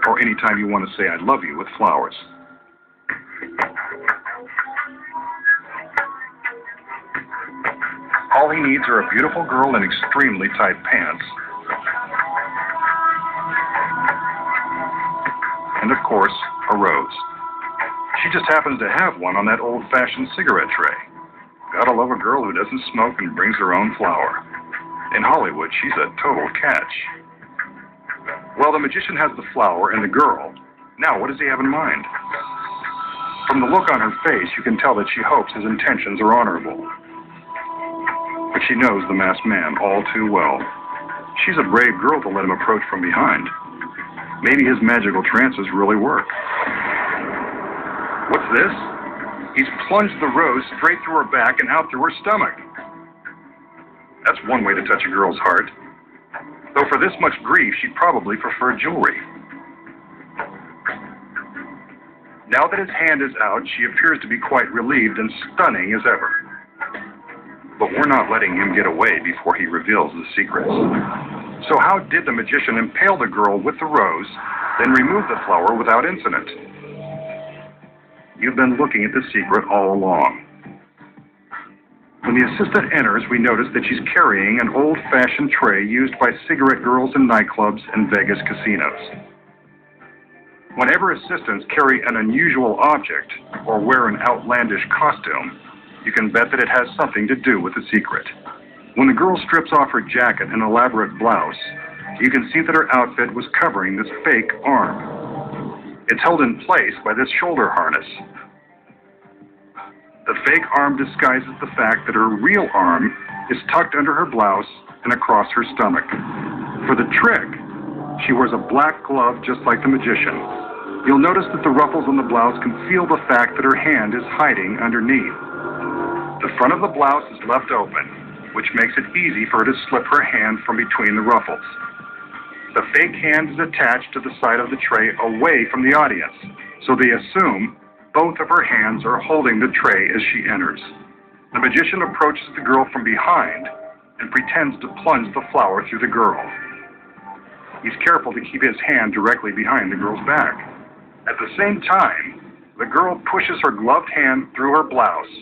or anytime you want to say I love you with flowers. All he needs are a beautiful girl in extremely tight pants, and of course, a rose. She just happens to have one on that old-fashioned cigarette tray. Gotta love a girl who doesn't smoke and brings her own flower. In Hollywood, she's a total catch. Well, the magician has the flower and the girl. Now, what does he have in mind? From the look on her face, you can tell that she hopes his intentions are honorable. But she knows the masked man all too well. She's a brave girl to let him approach from behind. Maybe his magical trances really work. What's this? He's plunged the rose straight through her back and out through her stomach. That's one way to touch a girl's heart. Though for this much grief, she'd probably prefer jewelry. Now that his hand is out, she appears to be quite relieved and stunning as ever. But we're not letting him get away before he reveals the secrets. So how did the magician impale the girl with the rose, then remove the flower without incident? You've been looking at the secret all along. When the assistant enters, we notice that she's carrying an old-fashioned tray used by cigarette girls in nightclubs and Vegas casinos. Whenever assistants carry an unusual object or wear an outlandish costume, you can bet that it has something to do with the secret. When the girl strips off her jacket and elaborate blouse, you can see that her outfit was covering this fake arm. It's held in place by this shoulder harness. The fake arm disguises the fact that her real arm is tucked under her blouse and across her stomach. For the trick, she wears a black glove just like the magician. You'll notice that the ruffles on the blouse conceal the fact that her hand is hiding underneath. The front of the blouse is left open, which makes it easy for her to slip her hand from between the ruffles. The fake hand is attached to the side of the tray away from the audience, so they assume both of her hands are holding the tray as she enters. The magician approaches the girl from behind and pretends to plunge the flower through the girl. He's careful to keep his hand directly behind the girl's back. At the same time, the girl pushes her gloved hand through her blouse.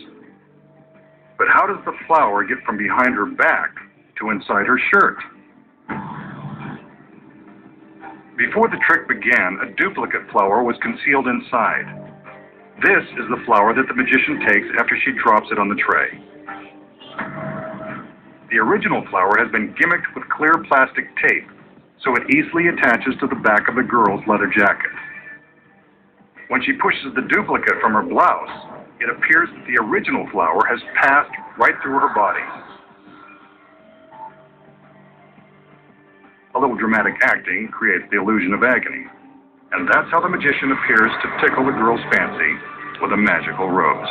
But how does the flower get from behind her back to inside her shirt? Before the trick began, a duplicate flower was concealed inside. This is the flower that the magician takes after she drops it on the tray. The original flower has been gimmicked with clear plastic tape, so it easily attaches to the back of the girl's leather jacket. When she pushes the duplicate from her blouse, it appears that the original flower has passed right through her body. A little dramatic acting creates the illusion of agony. And that's how the magician appears to tickle the girl's fancy with a magical rose.